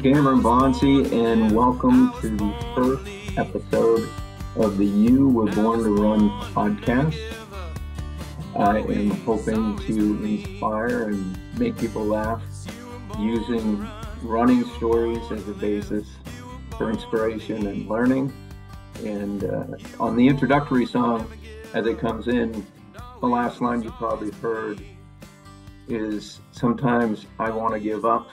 Cameron Bonsey, and welcome to the first episode of the You Were Born to Run podcast. I am hoping to inspire and make people laugh using running stories as a basis for inspiration and learning. And on the introductory song, as it comes in, the last line you probably heard is, "Sometimes I want to give up,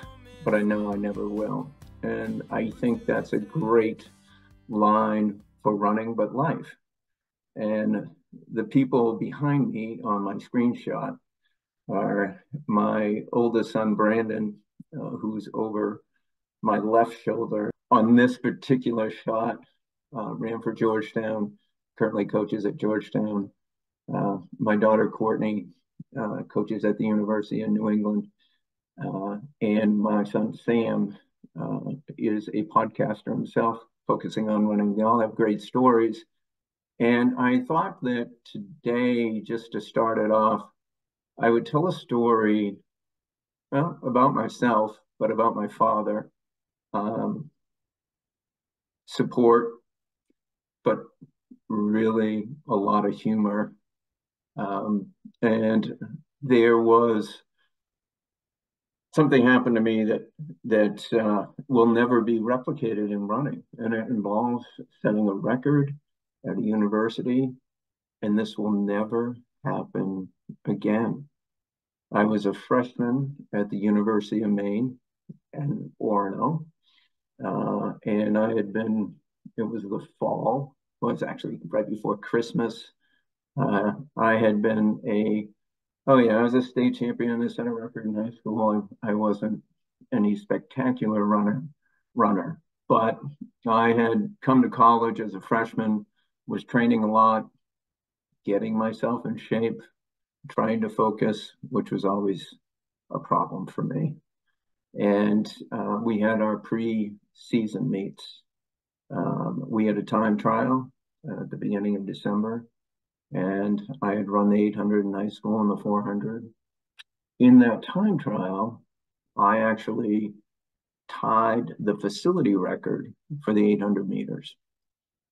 but I know I never will." And I think that's a great line for running, but life. And the people behind me on my screenshot are my oldest son, Brandon, who's over my left shoulder. On this particular shot, ran for Georgetown, currently coaches at Georgetown. My daughter, Courtney, coaches at the University of New England. And my son, Sam, is a podcaster himself, focusing on running. They all have great stories. And I thought that today, just to start it off, I would tell a story, well, about myself, but about my father. Support, but really a lot of humor. And there was something happened to me that will never be replicated in running, and it involves setting a record at a university, and this will never happen again. I was a freshman at the University of Maine in Orono, and it was the fall, well, it was actually right before Christmas. I had been I was a state champion and set a record in high school. I wasn't any spectacular runner, but I had come to college as a freshman, was training a lot, getting myself in shape, trying to focus, which was always a problem for me. And we had our pre-season meets. We had a time trial at the beginning of December. And I had run the 800 in high school and the 400. In that time trial, I actually tied the facility record for the 800 meters.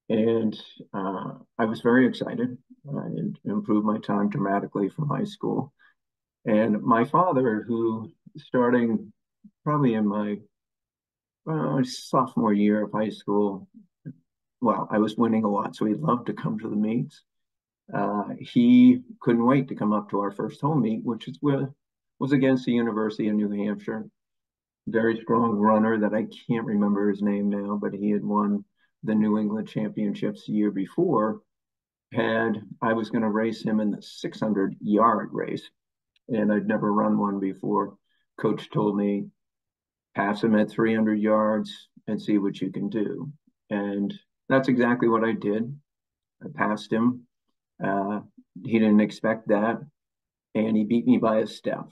And I was very excited. I had improved my time dramatically from high school. And my father, who starting probably in my sophomore year of high school, well, I was winning a lot, so he loved to come to the meets. He couldn't wait to come up to our first home meet, which was against the University of New Hampshire. Very strong runner that I can't remember his name now, but he had won the New England Championships the year before. I was going to race him in the 600-yard race, and I'd never run one before. Coach told me, pass him at 300 yards and see what you can do. And that's exactly what I did. I passed him. He didn't expect that, and he beat me by a step.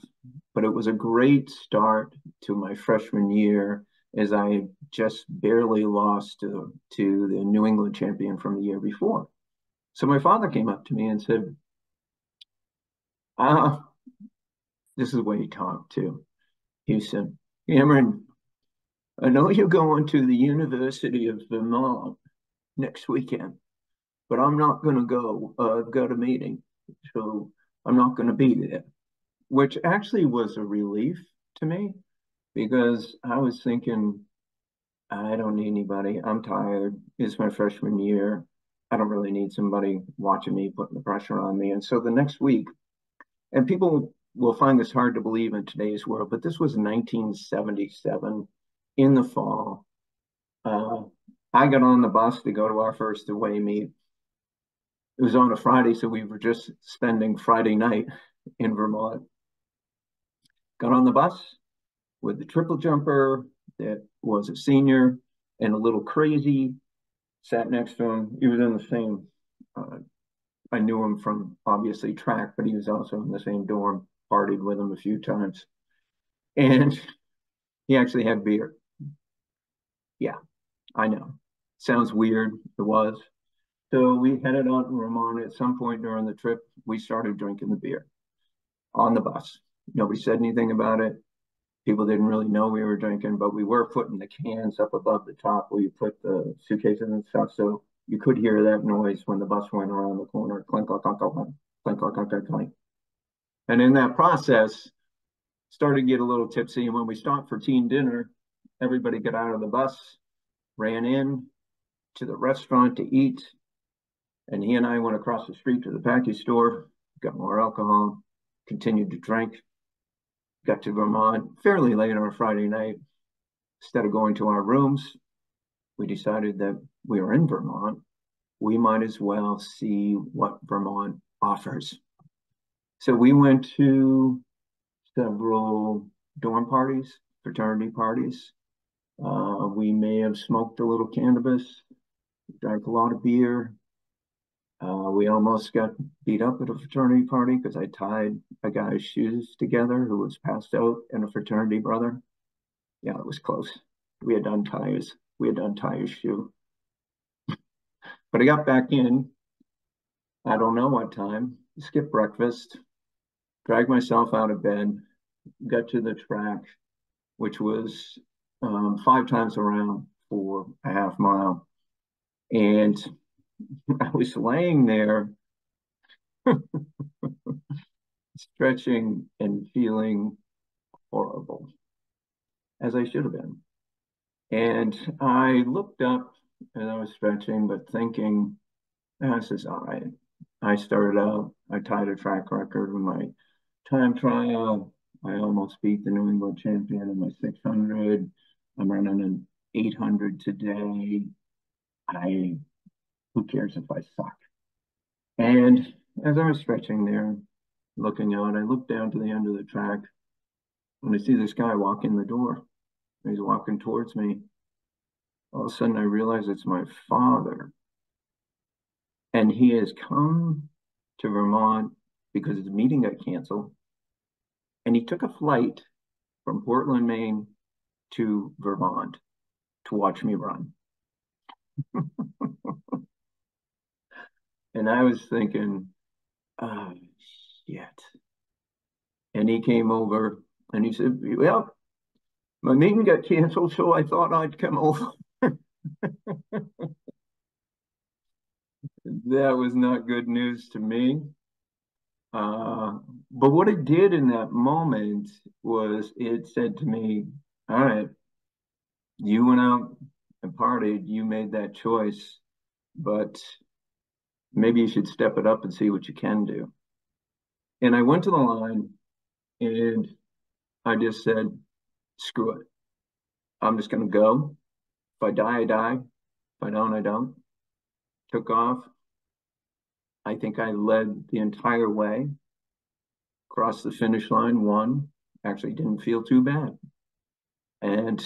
But it was a great start to my freshman year, as I had just barely lost to the New England champion from the year before. So my father came up to me and said, this is the way he talked too. He said, "Cameron, I know you're going to the University of Vermont next weekend, but I'm not going to go. I've got a meeting, so I'm not going to be there," which actually was a relief to me, because I was thinking, I don't need anybody. I'm tired. It's my freshman year. I don't really need somebody watching me, putting the pressure on me. And so the next week, and people will find this hard to believe in today's world, but this was 1977 in the fall. I got on the bus to go to our first away meet. It was on a Friday, so we were just spending Friday night in Vermont. Got on the bus with the triple jumper that was a senior and a little crazy, sat next to him. He was in the same, I knew him from obviously track, but he was also in the same dorm, partied with him a few times. And he actually had beer. Yeah, I know. Sounds weird. It was. So we headed out to Vermont. At some point during the trip, we started drinking the beer on the bus. Nobody said anything about it. People didn't really know we were drinking, but we were putting the cans up above the top where you put the suitcases and stuff. So you could hear that noise when the bus went around the corner, clink, clink, clink, clink, clink, clink, clink, clink, clink. And in that process, started to get a little tipsy. And when we stopped for teen dinner, everybody got out of the bus, ran in to the restaurant to eat. And he and I went across the street to the package store, got more alcohol, continued to drink, got to Vermont fairly late on a Friday night. Instead of going to our rooms, we decided that we were in Vermont. We might as well see what Vermont offers. So we went to several dorm parties, fraternity parties. We may have smoked a little cannabis, drank a lot of beer. We almost got beat up at a fraternity party because I tied a guy's shoes together who was passed out and a fraternity brother. Yeah, it was close. We had done ties. We had done tie his shoe. But I got back in. I don't know what time. Skipped breakfast, dragged myself out of bed, got to the track, which was 5 times around for a half mile. And I was laying there stretching and feeling horrible, as I should have been. And I looked up and I was stretching, but thinking, oh, this is all right. I started out, I tied a track record in my time trial. I almost beat the New England champion in my 600. I'm running an 800 today. Who cares if I suck? And as I was stretching there, looking out, I looked down to the end of the track and I see this guy walk in the door. He's walking towards me. All of a sudden, I realize it's my father. And he has come to Vermont because his meeting got canceled. And he took a flight from Portland, Maine to Vermont to watch me run. And I was thinking, oh, shit. And he came over and he said, well, my meeting got canceled, so I thought I'd come over. That was not good news to me. But what it did in that moment was it said to me, all right, you went out and partied, you made that choice, but maybe you should step it up and see what you can do. And I went to the line and I just said, screw it. I'm just going to go. If I die, I die. If I don't, I don't. Took off. I think I led the entire way, crossed the finish line, won. Actually didn't feel too bad. And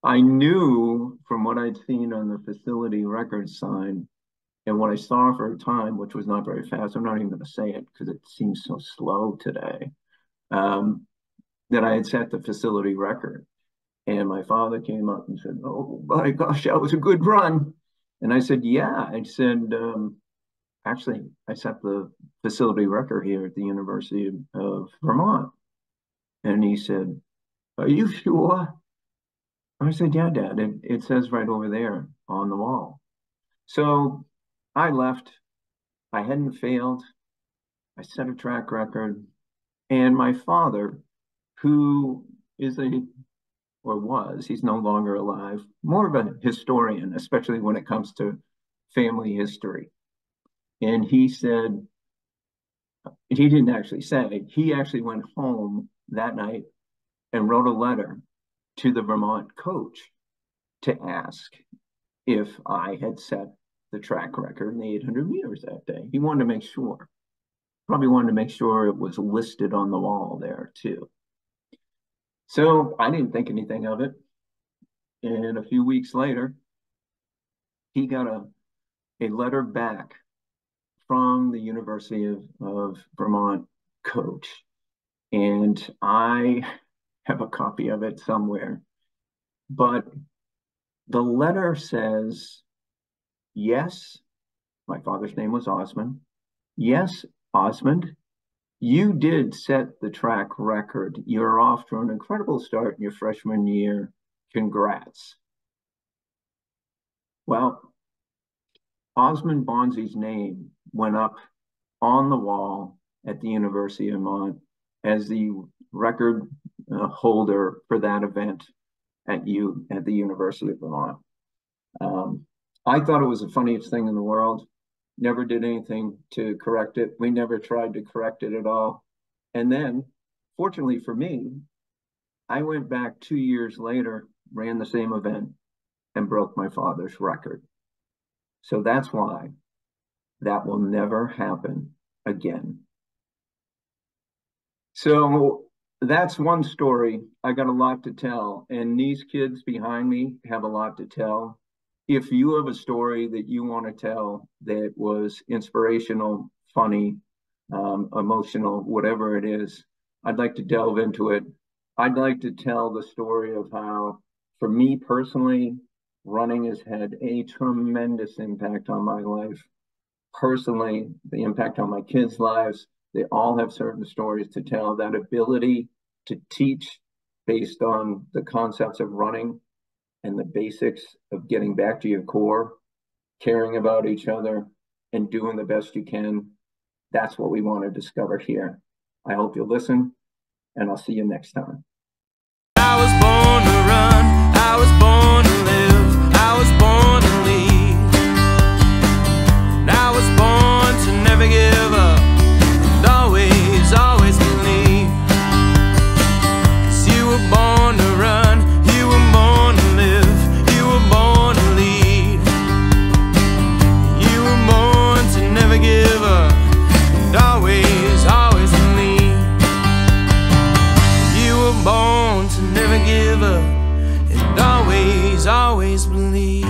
I knew from what I'd seen on the facility record sign and what I saw for a time, which was not very fast. I'm not even going to say it because it seems so slow today, that I had set the facility record. And my father came up and said, oh my gosh, that was a good run. And I said, yeah. I said, actually, I set the facility record here at the University of Vermont. And he said, are you sure? I said, yeah, Dad, it says right over there on the wall. So I left. I hadn't failed. I set a track record. And my father, who is or was, he's no longer alive, more of a historian, especially when it comes to family history. And he said, he didn't actually say, he actually went home that night and wrote a letter to the Vermont coach to ask if I had set the track record in the 800 meters that day. He wanted to make sure, probably wanted to make sure it was listed on the wall there too. So I didn't think anything of it. And a few weeks later, he got a letter back from the University of Vermont coach. And I have a copy of it somewhere. But the letter says, yes, my father's name was Osmond. Yes, Osmond, You did set the track record. You're off to an incredible start in your freshman year. Congrats. Well, Osmond Bonsey's name went up on the wall at the University of Vermont as the record holder for that event at the University of Vermont. I thought it was the funniest thing in the world. Never did anything to correct it. We never tried to correct it at all. And then, fortunately for me, I went back 2 years later, ran the same event, and broke my father's record. So that's why that will never happen again. So that's one story. I got a lot to tell, and these kids behind me have a lot to tell. If you have a story that you want to tell that was inspirational, funny, emotional, whatever it is, I'd like to delve into it. I'd like to tell the story of how, for me personally, running has had a tremendous impact on my life. Personally, the impact on my kids' lives, they all have certain stories to tell. That ability to teach based on the concepts of running and the basics of getting back to your core, caring about each other, and doing the best you can. That's what we want to discover here. I hope you'll listen, and I'll see you next time. I was born to run, I was born to live, I was born to lead. And I was born to never give up, and always, always believe. 'Cause you were born to run, you were born to live, you were born to lead. You were born to never give up, and always, always believe. You were born to never give up, and always, always believe.